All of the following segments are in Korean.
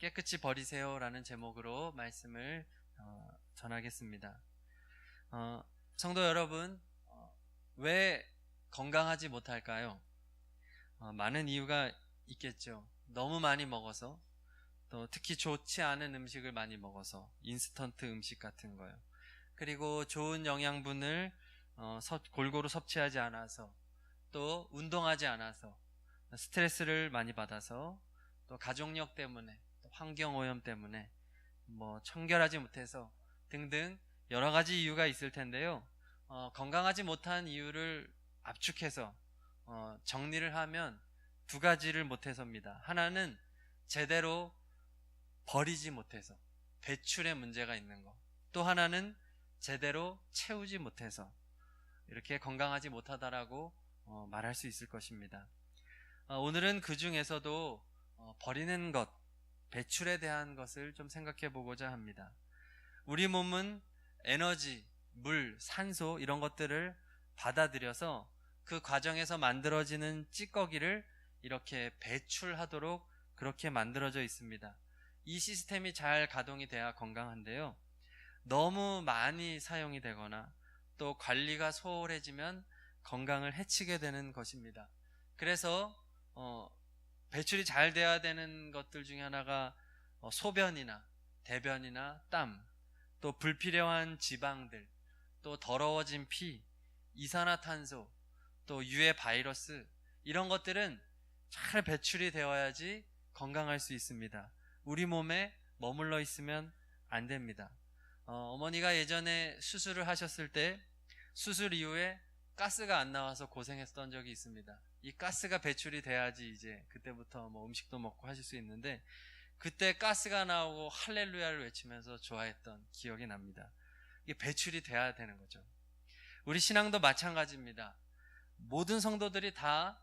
깨끗이 버리세요라는 제목으로 말씀을 전하겠습니다. 성도 여러분, 왜 건강하지 못할까요? 많은 이유가 있겠죠. 너무 많이 먹어서, 또 특히 좋지 않은 음식을 많이 먹어서, 인스턴트 음식 같은 거요. 그리고 좋은 영양분을 골고루 섭취하지 않아서, 또 운동하지 않아서, 스트레스를 많이 받아서, 또 가족력 때문에, 또 환경오염 때문에, 청결하지 못해서 등등 여러 가지 이유가 있을 텐데요. 건강하지 못한 이유를 압축해서 정리를 하면 두 가지를 못해서입니다. 하나는 제대로 버리지 못해서, 배출의 문제가 있는 것. 또 하나는 제대로 채우지 못해서 이렇게 건강하지 못하다라고 말할 수 있을 것입니다. 오늘은 그 중에서도 버리는 것, 배출에 대한 것을 좀 생각해 보고자 합니다. 우리 몸은 에너지, 물, 산소 이런 것들을 받아들여서 그 과정에서 만들어지는 찌꺼기를 이렇게 배출하도록 그렇게 만들어져 있습니다. 이 시스템이 잘 가동이 돼야 건강한데요. 너무 많이 사용이 되거나 또 관리가 소홀해지면 건강을 해치게 되는 것입니다. 그래서 배출이 잘 돼야 되는 것들 중에 하나가 소변이나 대변이나 땀, 또 불필요한 지방들, 또 더러워진 피, 이산화탄소, 또 유해 바이러스, 이런 것들은 잘 배출이 되어야지 건강할 수 있습니다. 우리 몸에 머물러 있으면 안 됩니다. 어머니가 예전에 수술을 하셨을 때 수술 이후에 가스가 안 나와서 고생했던 적이 있습니다. 이 가스가 배출이 돼야지 이제 그때부터 음식도 먹고 하실 수 있는데, 그때 가스가 나오고 할렐루야를 외치면서 좋아했던 기억이 납니다. 이게 배출이 돼야 되는 거죠. 우리 신앙도 마찬가지입니다. 모든 성도들이 다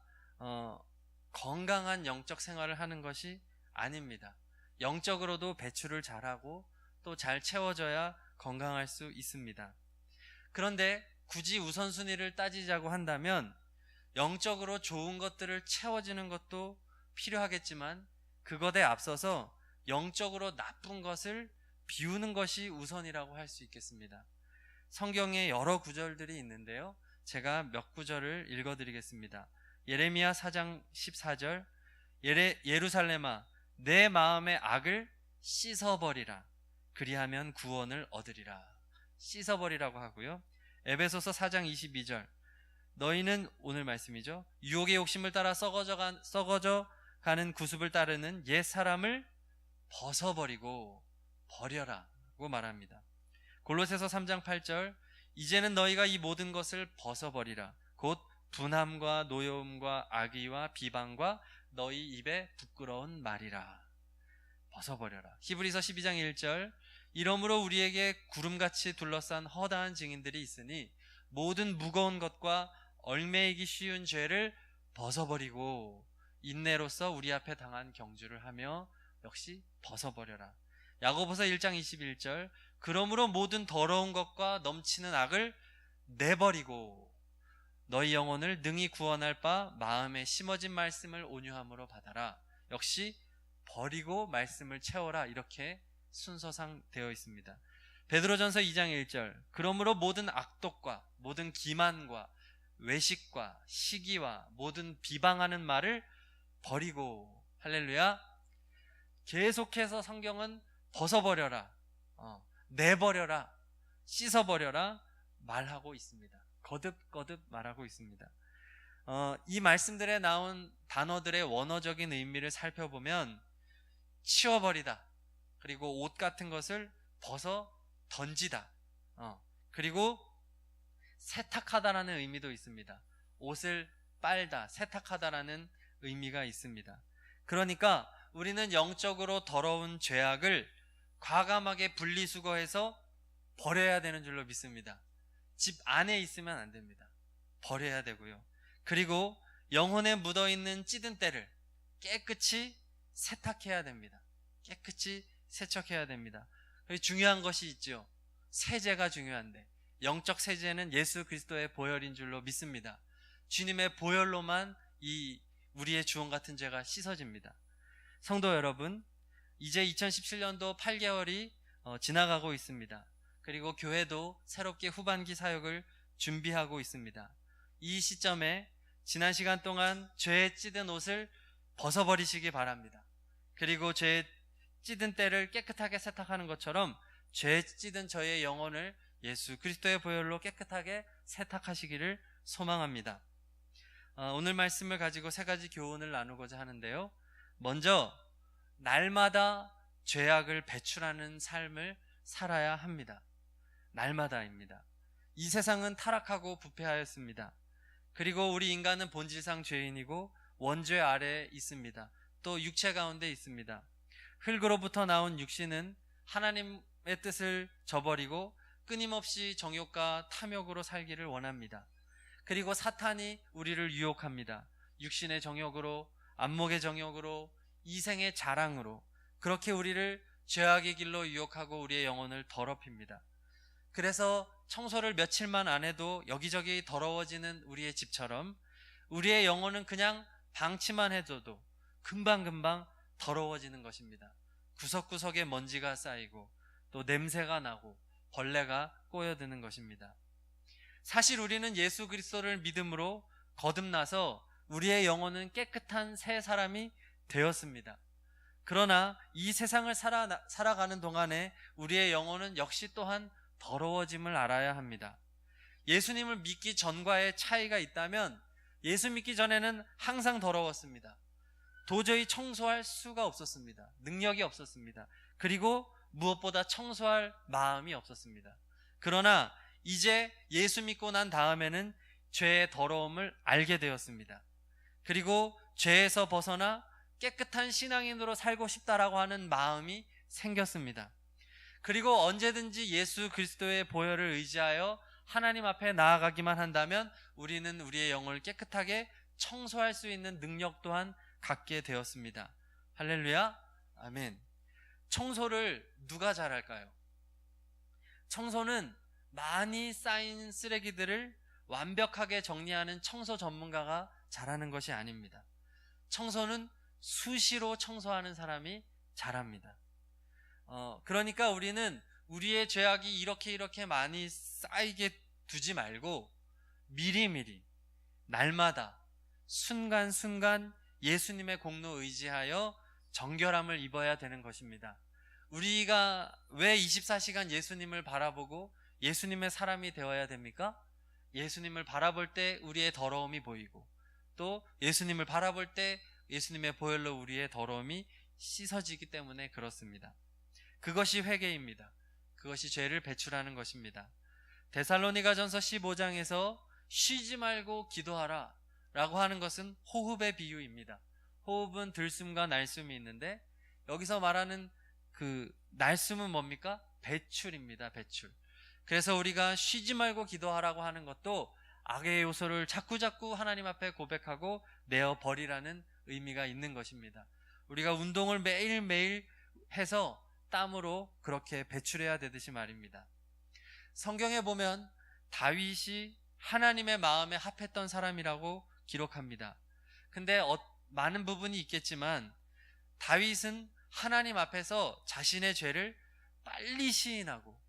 건강한 영적 생활을 하는 것이 아닙니다. 영적으로도 배출을 잘하고 또 잘 채워져야 건강할 수 있습니다. 그런데 굳이 우선순위를 따지자고 한다면 영적으로 좋은 것들을 채워주는 것도 필요하겠지만 그것에 앞서서 영적으로 나쁜 것을 비우는 것이 우선이라고 할 수 있겠습니다. 성경에 여러 구절들이 있는데요. 제가 몇 구절을 읽어드리겠습니다. 예레미야 4장 14절, 예루살렘아 내 마음의 악을 씻어버리라. 그리하면 구원을 얻으리라. 씻어버리라고 하고요. 에베소서 4장 22절, 너희는, 오늘 말씀이죠, 유혹의 욕심을 따라 썩어져 가는 구습을 따르는 옛 사람을 벗어버리고 버려라고 말합니다. 골로새서 3장 8절, 이제는 너희가 이 모든 것을 벗어버리라. 곧 분함과 노여움과 악의와 비방과 너희 입에 부끄러운 말이라. 벗어버려라. 히브리서 12장 1절, 이러므로 우리에게 구름같이 둘러싼 허다한 증인들이 있으니 모든 무거운 것과 얽매이기 쉬운 죄를 벗어버리고 인내로써 우리 앞에 당한 경주를 하며 역시 벗어버려라. 야고보서 1장 21절, 그러므로 모든 더러운 것과 넘치는 악을 내버리고 너희 영혼을 능히 구원할 바 마음에 심어진 말씀을 온유함으로 받아라. 역시 버리고 말씀을 채워라. 이렇게 순서상 되어 있습니다. 베드로전서 2장 1절, 그러므로 모든 악독과 모든 기만과 외식과 시기와 모든 비방하는 말을 버리고, 할렐루야, 계속해서 성경은 벗어버려라, 내버려라, 씻어버려라 말하고 있습니다. 거듭거듭 말하고 있습니다. 이 말씀들에 나온 단어들의 원어적인 의미를 살펴보면 치워버리다, 그리고 옷 같은 것을 벗어 던지다, 그리고 세탁하다라는 의미도 있습니다. 옷을 빨다, 세탁하다라는 의미가 있습니다. 그러니까 우리는 영적으로 더러운 죄악을 과감하게 분리수거해서 버려야 되는 줄로 믿습니다. 집 안에 있으면 안 됩니다. 버려야 되고요. 그리고 영혼에 묻어있는 찌든 때를 깨끗이 세탁해야 됩니다. 깨끗이 세척해야 됩니다. 중요한 것이 있죠. 세제가 중요한데, 영적 세제는 예수 그리스도의 보혈인 줄로 믿습니다. 주님의 보혈로만 이 우리의 주홍 같은 죄가 씻어집니다. 성도 여러분, 이제 2017년도 8개월이 지나가고 있습니다. 그리고 교회도 새롭게 후반기 사역을 준비하고 있습니다. 이 시점에 지난 시간 동안 죄에 찌든 옷을 벗어버리시기 바랍니다. 그리고 죄에 찌든 때를 깨끗하게 세탁하는 것처럼 죄에 찌든 저의 영혼을 예수 그리스도의 보혈로 깨끗하게 세탁하시기를 소망합니다. 오늘 말씀을 가지고 세 가지 교훈을 나누고자 하는데요. 먼저 날마다 죄악을 배출하는 삶을 살아야 합니다. 날마다입니다. 이 세상은 타락하고 부패하였습니다. 그리고 우리 인간은 본질상 죄인이고 원죄 아래에 있습니다. 또 육체 가운데 있습니다. 흙으로부터 나온 육신은 하나님의 뜻을 저버리고 끊임없이 정욕과 탐욕으로 살기를 원합니다. 그리고 사탄이 우리를 유혹합니다. 육신의 정욕으로, 안목의 정욕으로, 이생의 자랑으로 그렇게 우리를 죄악의 길로 유혹하고 우리의 영혼을 더럽힙니다. 그래서 청소를 며칠만 안 해도 여기저기 더러워지는 우리의 집처럼 우리의 영혼은 그냥 방치만 해줘도 금방금방 더러워지는 것입니다. 구석구석에 먼지가 쌓이고 또 냄새가 나고 벌레가 꼬여드는 것입니다. 사실 우리는 예수 그리스도를 믿음으로 거듭나서 우리의 영혼은 깨끗한 새 사람이 되었습니다. 그러나 이 세상을 살아가는 동안에 우리의 영혼은 역시 또한 더러워짐을 알아야 합니다. 예수님을 믿기 전과의 차이가 있다면 예수 믿기 전에는 항상 더러웠습니다. 도저히 청소할 수가 없었습니다. 능력이 없었습니다. 그리고 무엇보다 청소할 마음이 없었습니다. 그러나 이제 예수 믿고 난 다음에는 죄의 더러움을 알게 되었습니다. 그리고 죄에서 벗어나 깨끗한 신앙인으로 살고 싶다라고 하는 마음이 생겼습니다. 그리고 언제든지 예수 그리스도의 보혈을 의지하여 하나님 앞에 나아가기만 한다면 우리는 우리의 영혼을 깨끗하게 청소할 수 있는 능력 또한 갖게 되었습니다. 할렐루야, 아멘. 청소를 누가 잘할까요? 청소는 많이 쌓인 쓰레기들을 완벽하게 정리하는 청소 전문가가 잘하는 것이 아닙니다. 청소는 수시로 청소하는 사람이 잘합니다. 그러니까 우리는 우리의 죄악이 이렇게 많이 쌓이게 두지 말고 미리미리 날마다 순간순간 예수님의 공로 의지하여 정결함을 입어야 되는 것입니다. 우리가 왜 24시간 예수님을 바라보고 예수님의 사람이 되어야 됩니까? 예수님을 바라볼 때 우리의 더러움이 보이고 또 예수님을 바라볼 때 예수님의 보혈로 우리의 더러움이 씻어지기 때문에 그렇습니다. 그것이 회개입니다. 그것이 죄를 배출하는 것입니다. 데살로니가전서 15장에서 쉬지 말고 기도하라 라고 하는 것은 호흡의 비유입니다. 호흡은 들숨과 날숨이 있는데 여기서 말하는 그 날숨은 뭡니까? 배출입니다. 배출. 그래서 우리가 쉬지 말고 기도하라고 하는 것도 악의 요소를 자꾸자꾸 하나님 앞에 고백하고 내어버리라는 의미가 있는 것입니다. 우리가 운동을 매일매일 해서 땀으로 그렇게 배출해야 되듯이 말입니다. 성경에 보면 다윗이 하나님의 마음에 합했던 사람이라고 기록합니다. 근데 많은 부분이 있겠지만 다윗은 하나님 앞에서 자신의 죄를 빨리 시인하고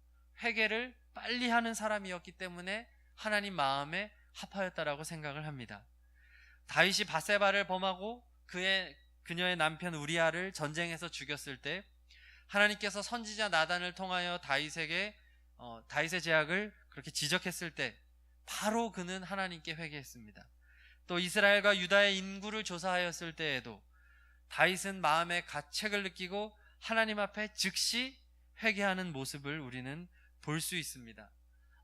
회개를 빨리 하는 사람이었기 때문에 하나님 마음에 합하였다라고 생각을 합니다. 다윗이 밧세바를 범하고 그녀의 남편 우리아를 전쟁에서 죽였을 때 하나님께서 선지자 나단을 통하여 다윗의 죄악을 그렇게 지적했을 때 바로 그는 하나님께 회개했습니다. 또 이스라엘과 유다의 인구를 조사하였을 때에도 다윗은 마음에 가책을 느끼고 하나님 앞에 즉시 회개하는 모습을 우리는 볼 수 있습니다.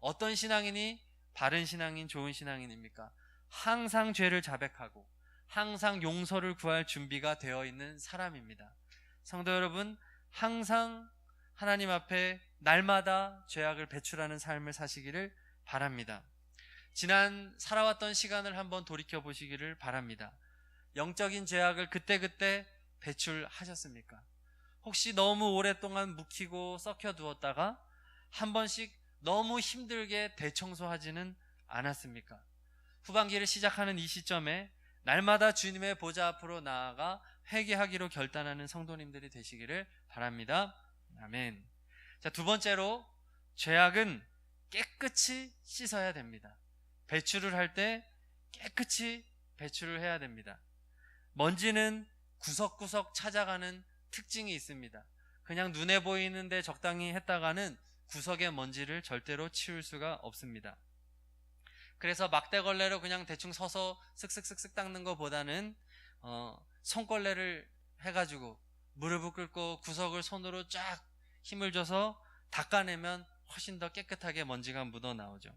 어떤 신앙인이 바른 신앙인, 좋은 신앙인입니까? 항상 죄를 자백하고 항상 용서를 구할 준비가 되어 있는 사람입니다. 성도 여러분, 항상 하나님 앞에 날마다 죄악을 배출하는 삶을 사시기를 바랍니다. 지난 살아왔던 시간을 한번 돌이켜 보시기를 바랍니다. 영적인 죄악을 그때그때 배출하셨습니까? 혹시 너무 오랫동안 묵히고 썩혀두었다가 한 번씩 너무 힘들게 대청소하지는 않았습니까? 후반기를 시작하는 이 시점에 날마다 주님의 보좌 앞으로 나아가 회개하기로 결단하는 성도님들이 되시기를 바랍니다. 아멘. 자, 두 번째로 죄악은 깨끗이 씻어야 됩니다. 배출을 할 때 깨끗이 배출을 해야 됩니다. 먼지는 구석구석 찾아가는 특징이 있습니다. 그냥 눈에 보이는데 적당히 했다가는 구석의 먼지를 절대로 치울 수가 없습니다. 그래서 막대걸레로 그냥 대충 서서 쓱쓱쓱쓱 닦는 것보다는 손걸레를 해가지고 무릎을 꿇고 구석을 손으로 쫙 힘을 줘서 닦아내면 훨씬 더 깨끗하게 먼지가 묻어 나오죠.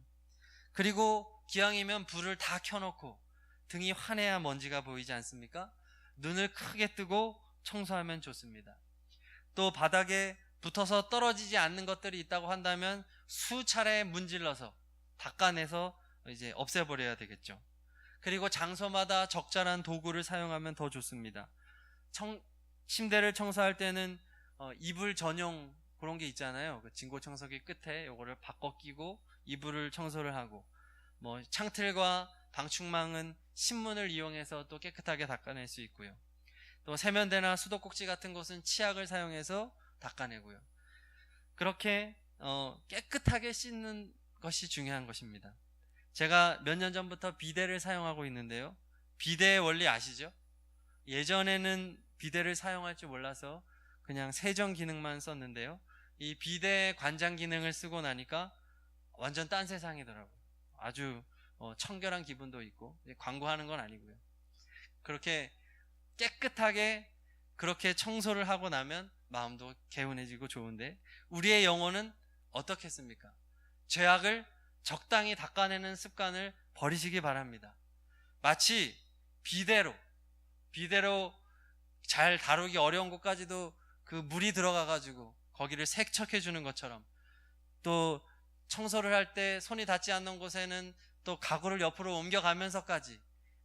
그리고 기왕이면 불을 다 켜놓고 등이 환해야 먼지가 보이지 않습니까? 눈을 크게 뜨고 청소하면 좋습니다. 또 바닥에 붙어서 떨어지지 않는 것들이 있다고 한다면 수차례 문질러서 닦아내서 이제 없애버려야 되겠죠. 그리고 장소마다 적절한 도구를 사용하면 더 좋습니다. 침대를 청소할 때는 이불 전용 그런 게 있잖아요. 그 진고 청소기 끝에 요거를 바꿔 끼고 이불을 청소를 하고, 창틀과 방충망은 신문을 이용해서 또 깨끗하게 닦아낼 수 있고요. 또 세면대나 수도꼭지 같은 곳은 치약을 사용해서 닦아내고요. 그렇게 깨끗하게 씻는 것이 중요한 것입니다. 제가 몇 년 전부터 비데를 사용하고 있는데요. 비데의 원리 아시죠? 예전에는 비데를 사용할 줄 몰라서 그냥 세정 기능만 썼는데요. 이 비데 관장 기능을 쓰고 나니까 완전 딴 세상이더라고요. 아주 청결한 기분도 있고, 광고하는 건 아니고요. 그렇게 깨끗하게 그렇게 청소를 하고 나면 마음도 개운해지고 좋은데, 우리의 영혼은 어떻겠습니까? 죄악을 적당히 닦아내는 습관을 버리시기 바랍니다. 마치 비데로 잘 다루기 어려운 곳까지도 그 물이 들어가가지고 거기를 세척해 주는 것처럼, 또 청소를 할 때 손이 닿지 않는 곳에는 또 가구를 옆으로 옮겨가면서까지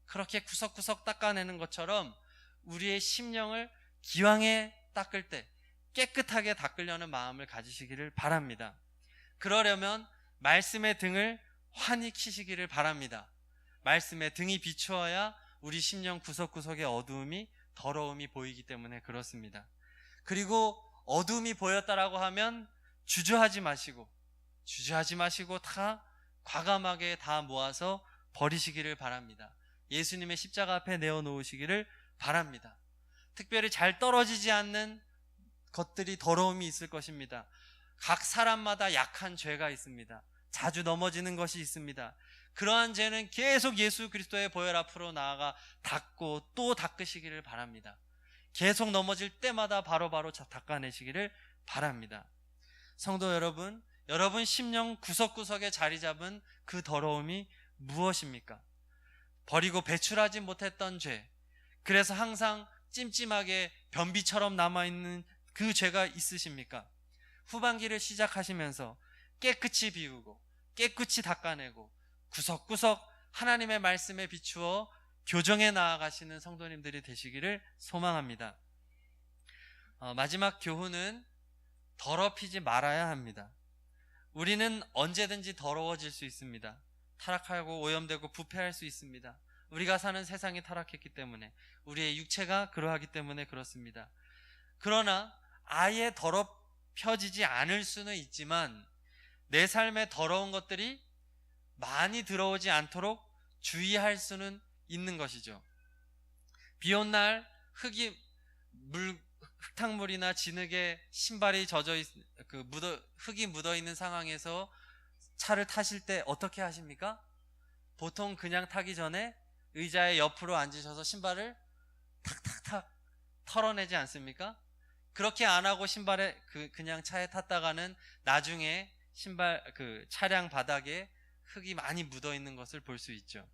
그렇게 구석구석 닦아내는 것처럼 우리의 심령을 기왕에 닦을 때 깨끗하게 닦으려는 마음을 가지시기를 바랍니다. 그러려면 말씀의 등을 환히 켜시기를 바랍니다. 말씀의 등이 비추어야 우리 심령 구석구석의 어두움이, 더러움이 보이기 때문에 그렇습니다. 그리고 어두움이 보였다라고 하면 주저하지 마시고 다 과감하게 다 모아서 버리시기를 바랍니다. 예수님의 십자가 앞에 내어놓으시기를 바랍니다. 특별히 잘 떨어지지 않는 것들이, 더러움이 있을 것입니다. 각 사람마다 약한 죄가 있습니다. 자주 넘어지는 것이 있습니다. 그러한 죄는 계속 예수 그리스도의 보혈 앞으로 나아가 닦고 또 닦으시기를 바랍니다. 계속 넘어질 때마다 바로바로 닦아내시기를 바랍니다. 성도 여러분, 여러분 심령 구석구석에 자리 잡은 그 더러움이 무엇입니까? 버리고 배출하지 못했던 죄, 그래서 항상 찜찜하게 변비처럼 남아있는 그 죄가 있으십니까? 후반기를 시작하시면서 깨끗이 비우고 깨끗이 닦아내고 구석구석 하나님의 말씀에 비추어 교정해 나아가시는 성도님들이 되시기를 소망합니다. 마지막 교훈은 더럽히지 말아야 합니다. 우리는 언제든지 더러워질 수 있습니다. 타락하고 오염되고 부패할 수 있습니다. 우리가 사는 세상이 타락했기 때문에, 우리의 육체가 그러하기 때문에 그렇습니다. 그러나 아예 더럽혀지지 않을 수는 있지만 내 삶에 더러운 것들이 많이 들어오지 않도록 주의할 수는 있는 것이죠. 비 온 날 흙탕물이나 진흙에 신발이 흙이 묻어 있는 상황에서 차를 타실 때 어떻게 하십니까? 보통 그냥 타기 전에 의자의 옆으로 앉으셔서 신발을 탁탁탁 털어내지 않습니까? 그렇게 안 하고 신발에 그냥 차에 탔다가는 나중에 차량 바닥에 흙이 많이 묻어 있는 것을 볼 수 있죠.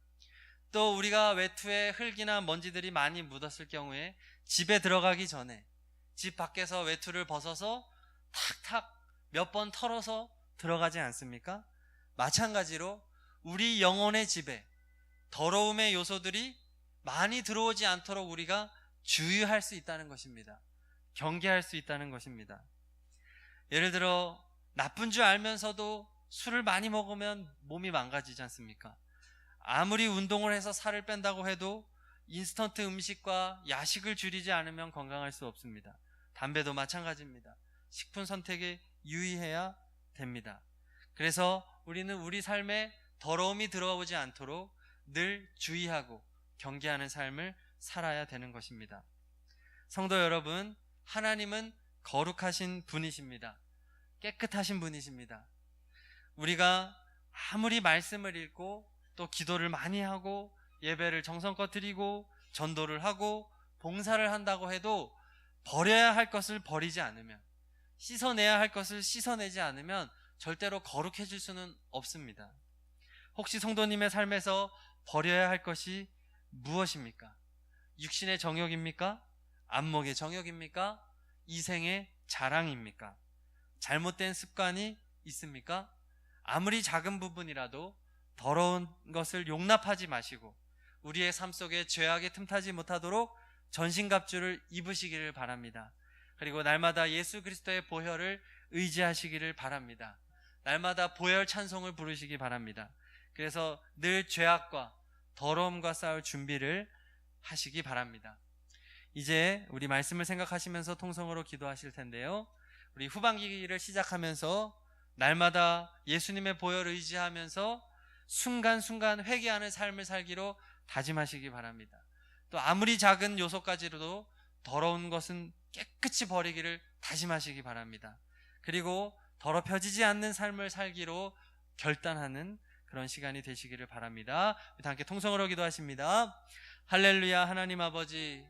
또 우리가 외투에 흙이나 먼지들이 많이 묻었을 경우에 집에 들어가기 전에 집 밖에서 외투를 벗어서 탁탁 몇 번 털어서 들어가지 않습니까? 마찬가지로 우리 영혼의 집에 더러움의 요소들이 많이 들어오지 않도록 우리가 주의할 수 있다는 것입니다. 경계할 수 있다는 것입니다. 예를 들어 나쁜 줄 알면서도 술을 많이 먹으면 몸이 망가지지 않습니까? 아무리 운동을 해서 살을 뺀다고 해도 인스턴트 음식과 야식을 줄이지 않으면 건강할 수 없습니다. 담배도 마찬가지입니다. 식품 선택에 유의해야 됩니다. 그래서 우리는 우리 삶에 더러움이 들어오지 않도록 늘 주의하고 경계하는 삶을 살아야 되는 것입니다. 성도 여러분, 하나님은 거룩하신 분이십니다. 깨끗하신 분이십니다. 우리가 아무리 말씀을 읽고 또 기도를 많이 하고 예배를 정성껏 드리고 전도를 하고 봉사를 한다고 해도 버려야 할 것을 버리지 않으면, 씻어내야 할 것을 씻어내지 않으면 절대로 거룩해질 수는 없습니다. 혹시 성도님의 삶에서 버려야 할 것이 무엇입니까? 육신의 정욕입니까? 안목의 정욕입니까? 이생의 자랑입니까? 잘못된 습관이 있습니까? 아무리 작은 부분이라도 더러운 것을 용납하지 마시고 우리의 삶 속에 죄악에 틈타지 못하도록 전신갑주를 입으시기를 바랍니다. 그리고 날마다 예수 그리스도의 보혈을 의지하시기를 바랍니다. 날마다 보혈 찬송을 부르시기 바랍니다. 그래서 늘 죄악과 더러움과 싸울 준비를 하시기 바랍니다. 이제 우리 말씀을 생각하시면서 통성으로 기도하실 텐데요, 우리 후반기를 시작하면서 날마다 예수님의 보혈을 의지하면서 순간순간 회개하는 삶을 살기로 다짐하시기 바랍니다. 또 아무리 작은 요소까지로도 더러운 것은 깨끗이 버리기를 다짐하시기 바랍니다. 그리고 더럽혀지지 않는 삶을 살기로 결단하는 그런 시간이 되시기를 바랍니다. 다 함께 통성으로 기도하십니다. 할렐루야. 하나님 아버지,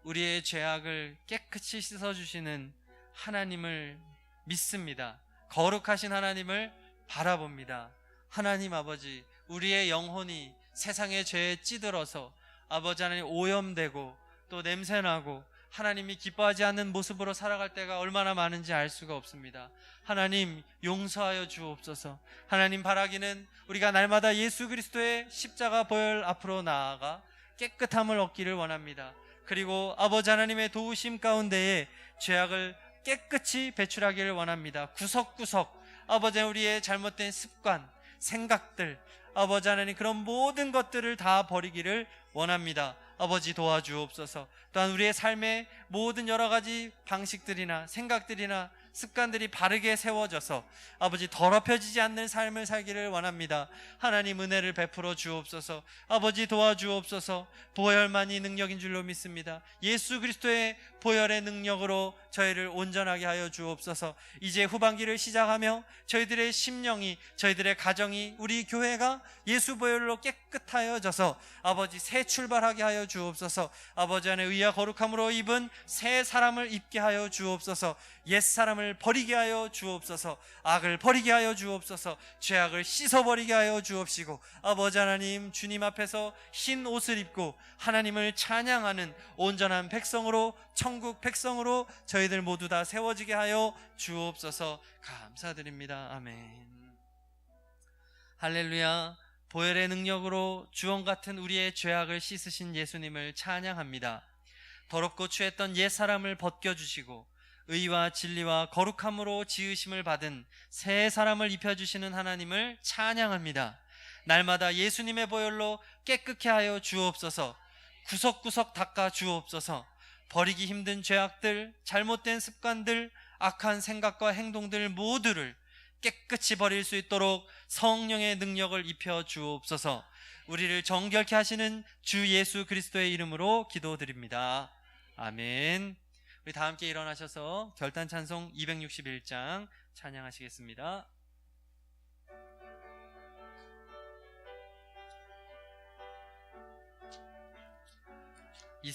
우리의 죄악을 깨끗이 씻어주시는 하나님을 믿습니다. 거룩하신 하나님을 바라봅니다. 하나님 아버지, 우리의 영혼이 세상의 죄에 찌들어서 아버지 하나님 오염되고 또 냄새나고 하나님이 기뻐하지 않는 모습으로 살아갈 때가 얼마나 많은지 알 수가 없습니다. 하나님 용서하여 주옵소서. 하나님 바라기는 우리가 날마다 예수 그리스도의 십자가 보혈 앞으로 나아가 깨끗함을 얻기를 원합니다. 그리고 아버지 하나님의 도우심 가운데에 죄악을 깨끗이 배출하기를 원합니다. 구석구석 아버지 우리의 잘못된 습관, 생각들, 아버지 하나님 그런 모든 것들을 다 버리기를 원합니다. 아버지 도와주옵소서. 또한 우리의 삶의 모든 여러 가지 방식들이나 생각들이나 습관들이 바르게 세워져서 아버지 더럽혀지지 않는 삶을 살기를 원합니다. 하나님 은혜를 베풀어 주옵소서. 아버지 도와주옵소서. 보혈만이 능력인 줄로 믿습니다. 예수 그리스도의 보혈의 능력으로 저희를 온전하게 하여 주옵소서. 이제 후반기를 시작하며 저희들의 심령이, 저희들의 가정이, 우리 교회가 예수 보혈로 깨끗하여져서 아버지 새 출발하게 하여 주옵소서. 아버지 안에 의와 거룩함으로 입은 새 사람을 입게 하여 주옵소서. 옛사람을 버리게 하여 주옵소서. 악을 버리게 하여 주옵소서. 죄악을 씻어버리게 하여 주옵시고 아버지 하나님, 주님 앞에서 흰 옷을 입고 하나님을 찬양하는 온전한 백성으로, 천국 백성으로 저희들 모두 다 세워지게 하여 주옵소서. 감사드립니다. 아멘. 할렐루야. 보혈의 능력으로 주홍 같은 우리의 죄악을 씻으신 예수님을 찬양합니다. 더럽고 취했던 옛사람을 벗겨주시고 의와 진리와 거룩함으로 지으심을 받은 새 사람을 입혀주시는 하나님을 찬양합니다. 날마다 예수님의 보혈로 깨끗게 하여 주옵소서. 구석구석 닦아 주옵소서. 버리기 힘든 죄악들, 잘못된 습관들, 악한 생각과 행동들 모두를 깨끗이 버릴 수 있도록 성령의 능력을 입혀 주옵소서. 우리를 정결케 하시는 주 예수 그리스도의 이름으로 기도드립니다. 아멘. 우리 다 함께 일어나셔서 결단 찬송 261장 찬양하시겠습니다. 이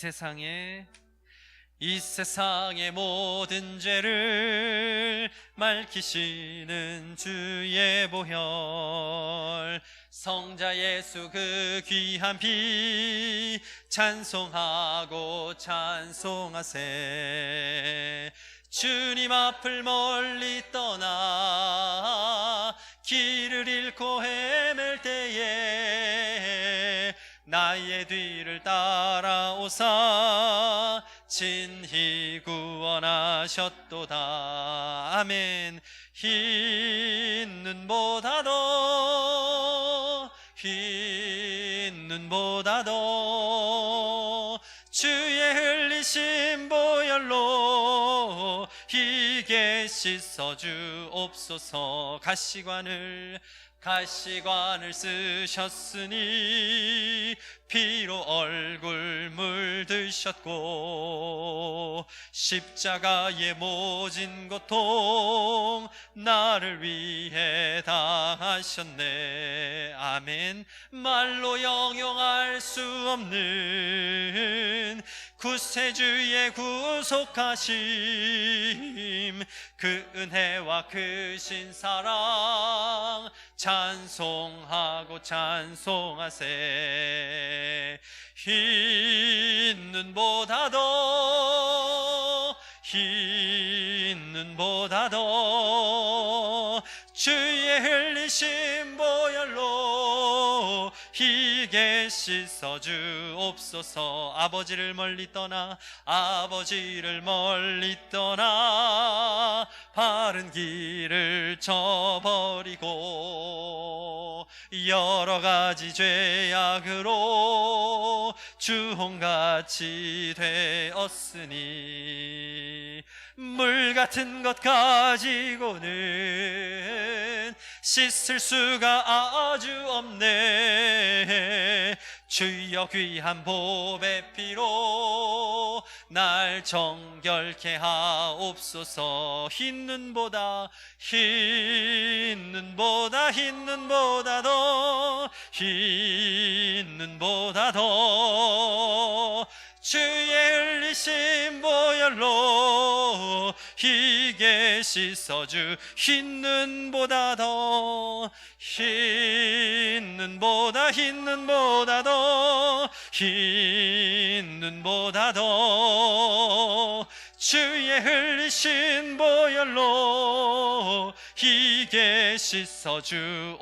세상의 모든 죄를 맑히시는 주의 보혈, 성자 예수 그 귀한 피 찬송하고 찬송하세. 주님 앞을 멀리 떠나 길을 잃고 헤맬 때에 나의 뒤를 따라오사 진히 구원하셨도다. 아멘. 흰 눈보다도 주의 흘리신 보혈로 희게 씻어주옵소서. 가시관을 쓰셨으니 피로 얼굴 물드셨고 십자가의 모진 고통 나를 위해 당하셨네. 아멘. 말로 형용할 수 없는 구세주의 구속하심, 그 은혜와 크신 사랑 찬송하고 찬송하세. 흰 눈보다 더 주의 흘리신 보혈로 희게 씻어주옵소서. 아버지를 멀리 떠나 바른 길을 저버리고 여러 가지 죄악으로 주홍같이 되었으니 물 같은 것 가지고는 씻을 수가 아주 없네. 주여 귀한 보배 피로 날 정결케 하옵소서. 흰 눈보다 더 주의 흘리신 보혈로 희게 씻어주. 흰 눈보다 더 주의 흘리신 보혈로 희게 씻어주옵소서.